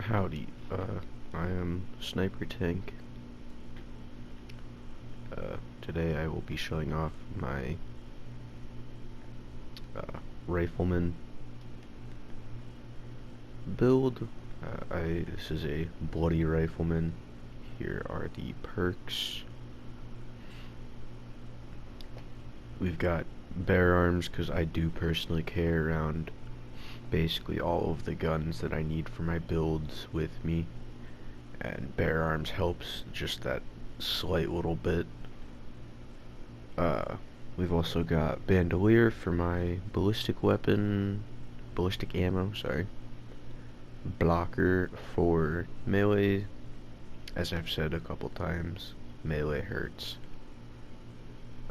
Howdy, I am Sniper Tank. Today I will be showing off my Rifleman build. This is a Bloody Rifleman. Here are the perks. We've got bear arms because I do personally carry around basically all of the guns that I need for my builds with me, and bear arms helps just that slight little bit. We've also got bandolier for my ballistic ammo, sorry. Blocker for melee. As I've said a couple times, melee hurts.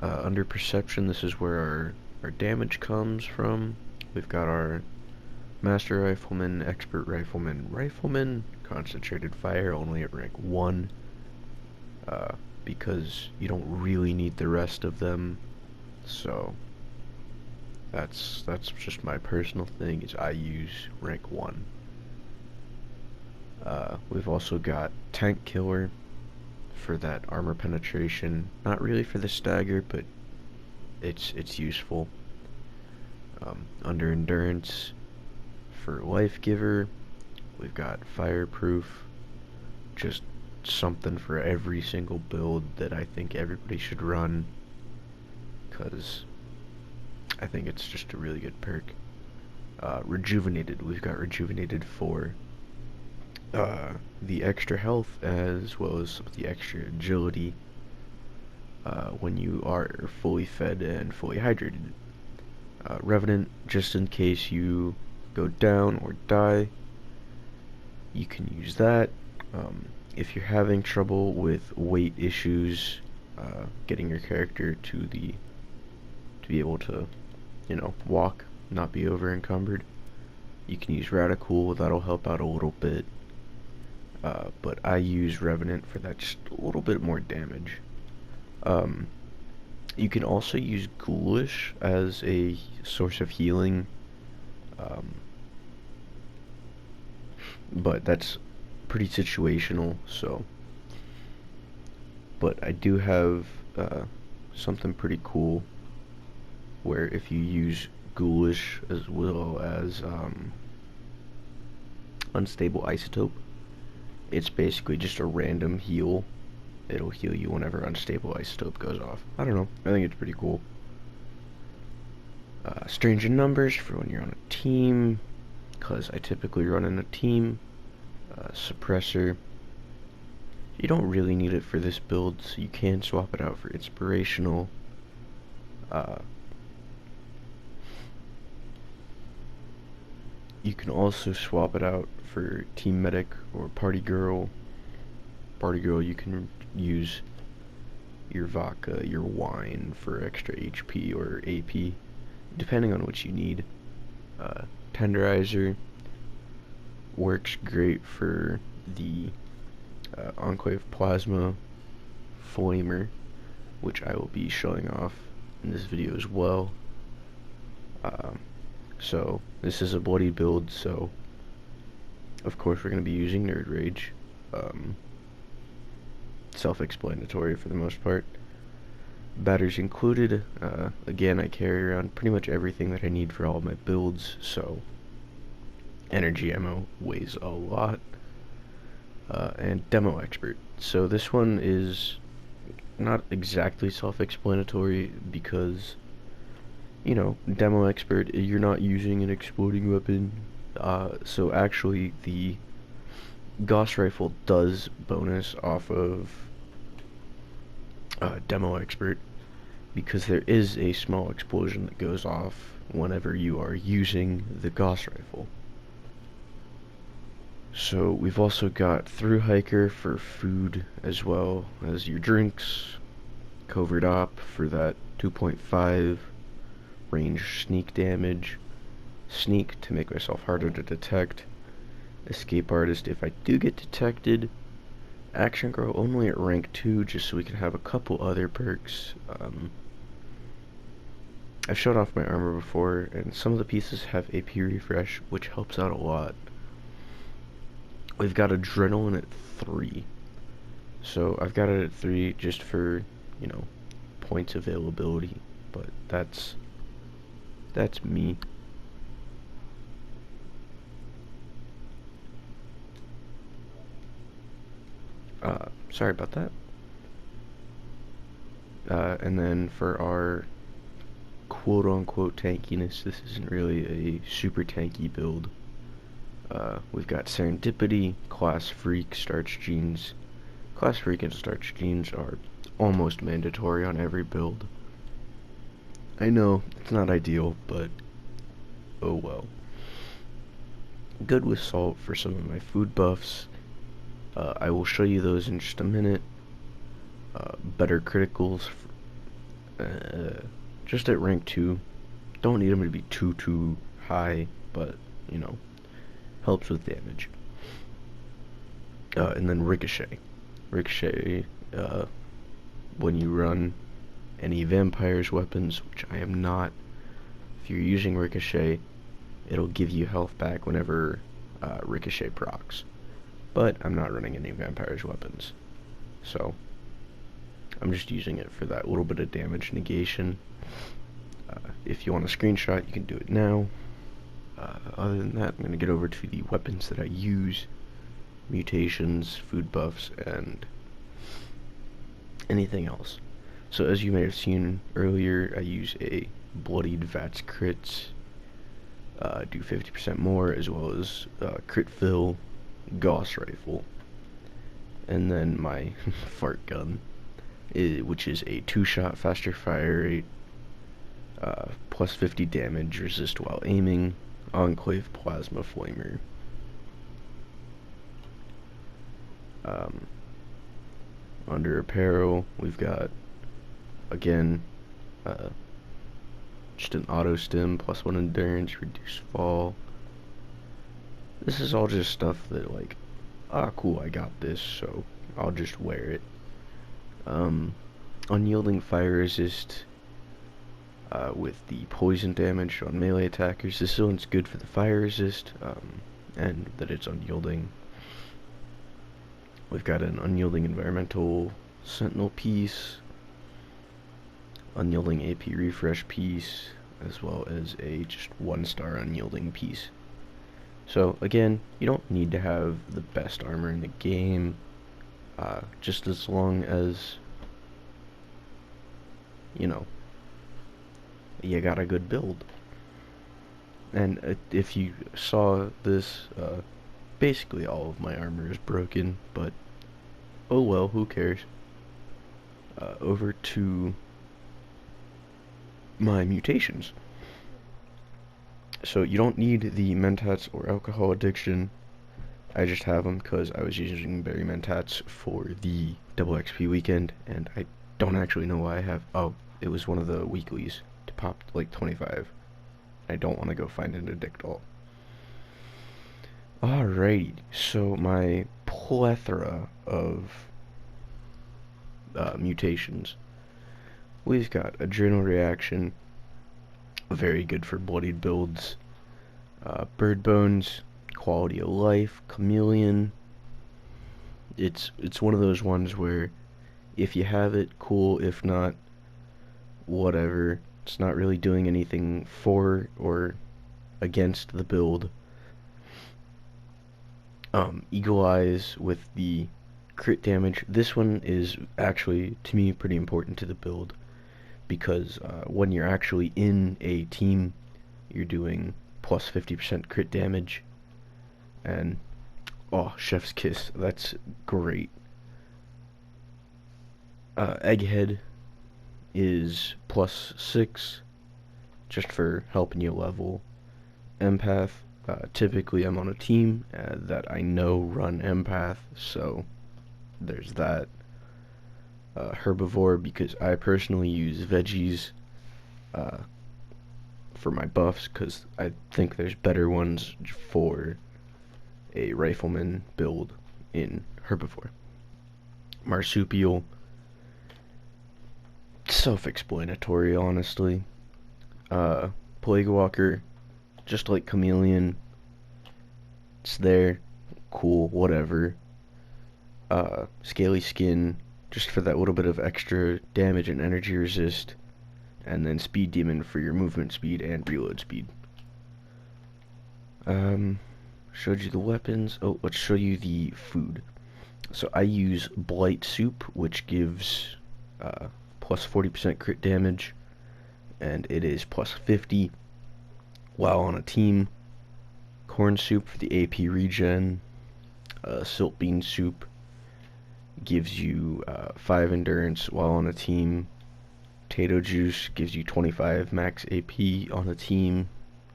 Under perception, this is where our damage comes from. We've got our Master Rifleman, Expert Rifleman, Concentrated Fire only at rank 1, because you don't really need the rest of them, so that's just my personal thing, is I use rank 1. We've also got Tank Killer for that armor penetration, not really for the stagger, but it's useful. Under Endurance for Life Giver, we've got Fireproof, just something for every single build that I think everybody should run, because I think it's just a really good perk. Rejuvenated, we've got Rejuvenated for the extra health as well as the extra agility when you are fully fed and fully hydrated. Revenant, just in case you go down or die, you can use that. If you're having trouble with weight issues, getting your character to be able to, walk, not be over encumbered, you can use Radical. That'll help out a little bit. But I use Revenant for that, just a little bit more damage. You can also use Ghoulish as a source of healing, but that's pretty situational, so. But I do have something pretty cool where if you use Ghoulish as well as Unstable Isotope, it's basically just a random heal. It'll heal you whenever Unstable Isotope goes off. I don't know, I think it's pretty cool. Strange in Numbers for when you're on a team, because I typically run in a team. Suppressor, you don't really need it for this build, so you can swap it out for Inspirational. You can also swap it out for Team Medic or Party Girl. Party Girl, you can use your vodka, your wine for extra HP or AP, depending on what you need. Tenderizer works great for the Enclave Plasma Flamer, which I will be showing off in this video as well. So this is a bloody build, so of course we're going to be using Nerd Rage. Self-explanatory for the most part. Batteries included. Again, I carry around pretty much everything that I need for all of my builds, so energy ammo weighs a lot. And Demo Expert. So this one is not exactly self-explanatory because, Demo Expert, you're not using an exploding weapon. So actually the Gauss Rifle does bonus off of Demo Expert, because there is a small explosion that goes off whenever you are using the Gauss Rifle. So we've also got Through Hiker for food as well as your drinks, Covert Op for that 2.5 range sneak damage, Sneak to make myself harder to detect, Escape Artist if I do get detected, Action Girl only at rank 2 just so we can have a couple other perks. I've showed off my armor before, and some of the pieces have AP refresh, which helps out a lot. We've got Adrenaline at 3. So I've got it at 3 just for, you know, points availability, but that's me. Sorry about that. And then for our quote-unquote tankiness, this isn't really a super tanky build. We've got Serendipity, Class Freak, Starch Genes. Class Freak and Starch Genes are almost mandatory on every build. I know, it's not ideal, but oh well. Good with Salt for some of my food buffs. I will show you those in just a minute. Better criticals, just at rank 2. Don't need them to be too high, but, you know, helps with damage. And then Ricochet. Ricochet, when you run any Vampire's weapons, which I am not, if you're using Ricochet, it'll give you health back whenever Ricochet procs. But I'm not running any Vampire's weapons, so I'm just using it for that little bit of damage negation. If you want a screenshot, you can do it now. Other than that, I'm going to get over to the weapons that I use. Mutations, food buffs, and anything else. So as you may have seen earlier, I use a Bloodied Vats crits, do 50% more, as well as crit fill, Gauss rifle, and then my fart gun, which is a 2-shot faster fire rate, plus 50 damage, resist while aiming, Enclave plasma flamer. Under apparel, we've got, again, just an auto stim, plus 1 endurance, reduce fall. This is all just stuff that, like, ah, cool, I got this, so I'll just wear it. Unyielding fire resist, with the poison damage on melee attackers. This one's good for the fire resist, and that it's unyielding. We've got an unyielding environmental sentinel piece, unyielding AP refresh piece, as well as a just 1-star unyielding piece. So again, you don't need to have the best armor in the game, just as long as, you know, you got a good build. And if you saw this, basically all of my armor is broken, but oh well, who cares. Over to my mutations. So you don't need the mentats or alcohol addiction. I just have them because I was using berry mentats for the double XP weekend, and I don't actually know why I have. Oh, it was one of the weeklies to pop like 25. I don't want to go find an addict all. Alrighty, so my plethora of mutations. We've got Adrenal Reaction, very good for bloodied builds. Bird Bones, Quality of Life, Chameleon. It's one of those ones where if you have it, cool. If not, whatever. It's not really doing anything for or against the build. Eagle Eyes with the crit damage. This one is actually, to me, pretty important to the build, because when you're actually in a team, you're doing plus 50% crit damage, and oh, chef's kiss, that's great. Egghead is plus 6, just for helping you level. Empath, typically I'm on a team that I know run Empath, so there's that. Herbivore, because I personally use veggies for my buffs, because I think there's better ones for a rifleman build in Herbivore. Marsupial, self-explanatory, honestly. Plague Walker, just like Chameleon, it's there. cool, whatever. Scaly skin, just for that little bit of extra damage and energy resist. And then speed demon for your movement speed and reload speed. Showed you the weapons. Oh, let's show you the food. So I use blight soup, which gives plus 40% crit damage, and it is plus 50 while on a team. Corn soup for the AP regen. Silt bean soup gives you 5 endurance while on a team. Potato juice gives you 25 max AP on a team.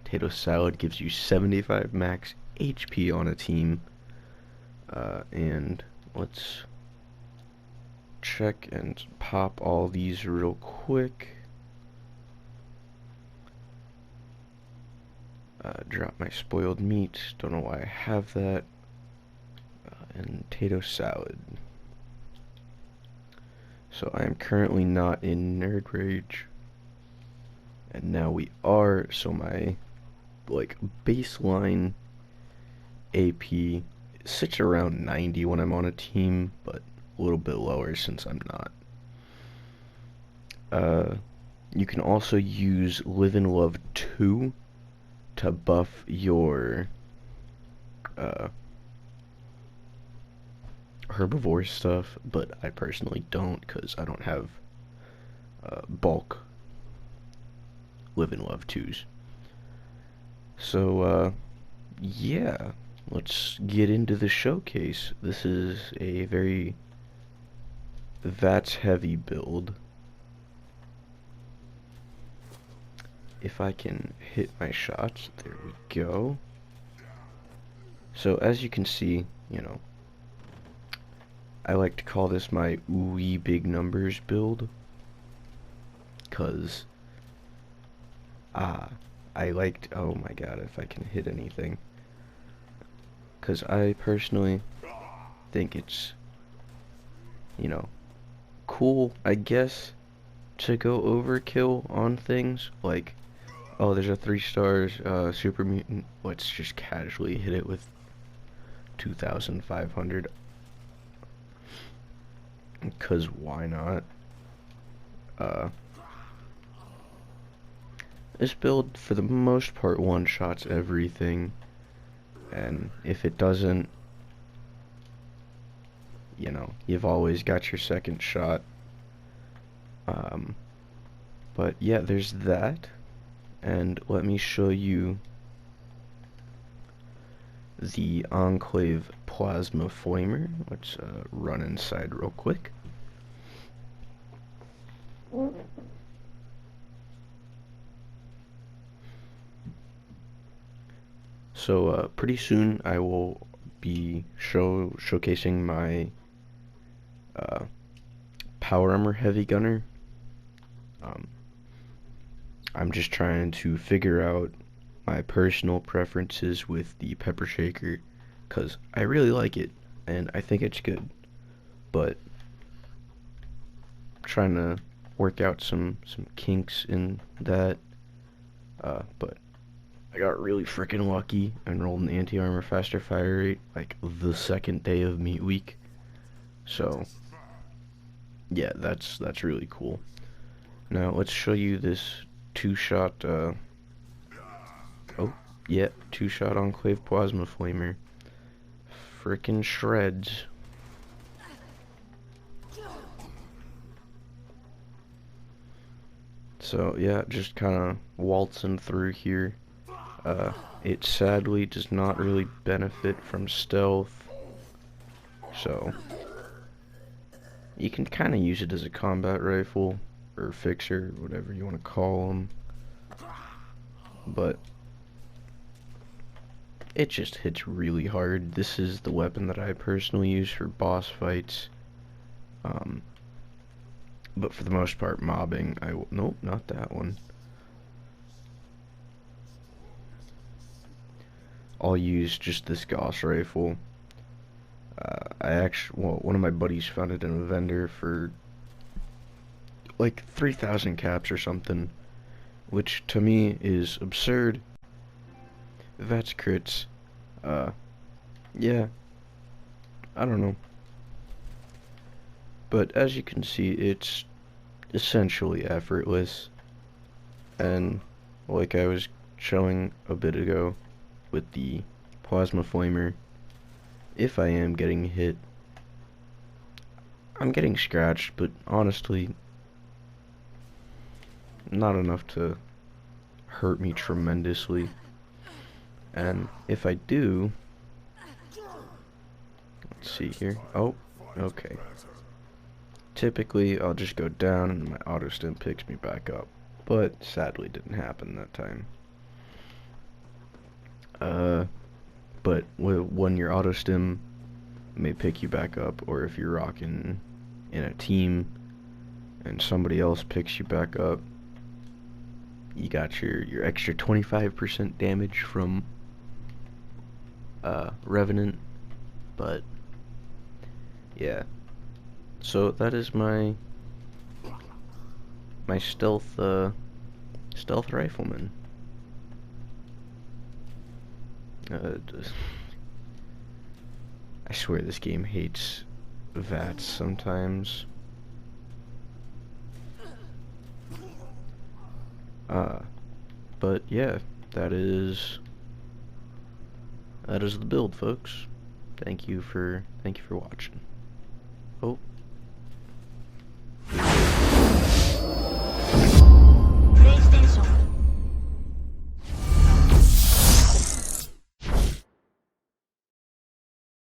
Potato salad gives you 75 max HP on a team. And let's check and pop all these real quick. Drop my spoiled meat. Don't know why I have that. And potato salad. So I am currently not in Nerd Rage. And now we are, so my like baseline AP sits around 90 when I'm on a team, but a little bit lower since I'm not. You can also use Live and Love 2 to buff your herbivore stuff, but I personally don't because I don't have bulk Live and Love 2s. So, yeah, let's get into the showcase. This is a very VATS heavy build. If I can hit my shots, there we go. So as you can see, you know, I like to call this my ooey big numbers build, cause I liked, oh my god, if I can hit anything, cause I personally think it's, you know, cool, I guess, to go overkill on things, like, oh, there's a 3 stars, super mutant, let's just casually hit it with 2,500, cause why not? This build, for the most part, one-shots everything, and if it doesn't, you know, you've always got your second shot. But yeah, there's that, and let me show you the Enclave Plasma Flamer. Let's run inside real quick. So pretty soon I will be showcasing my Power Armor Heavy Gunner. I'm just trying to figure out my personal preferences with the Pepper Shaker, because I really like it and I think it's good, but I'm trying to work out some kinks in that. But I got really freaking lucky and rolled an anti-armor faster fire rate like the second day of meat week. So yeah, that's really cool. Now let's show you this two-shot oh yeah, two-shot Enclave Plasma Flamer. Frickin' shreds. So yeah, just kinda waltzing through here. It sadly does not really benefit from stealth, so you can kinda use it as a combat rifle, or fixer, whatever you want to call them, but it just hits really hard. This is the weapon that I personally use for boss fights, but for the most part mobbing, nope, not that one. I'll use just this Gauss rifle. One of my buddies found it in a vendor for like 3,000 caps or something, which to me is absurd. That's crits. Yeah, I don't know. But as you can see, it's essentially effortless. And like I was showing a bit ago with the plasma flamer, if I am getting hit, I'm getting scratched, but honestly, not enough to hurt me tremendously. And if I do, let's see here. Oh, okay. Typically, I'll just go down and my auto stim picks me back up. But sadly, didn't happen that time. But when your auto stim may pick you back up, or if you're rocking in a team and somebody else picks you back up, you got your extra 25% damage from Revenant. But yeah, so that is my stealth rifleman. I swear this game hates VATs sometimes. But yeah, that is the build, folks. Thank you for watching. Oh.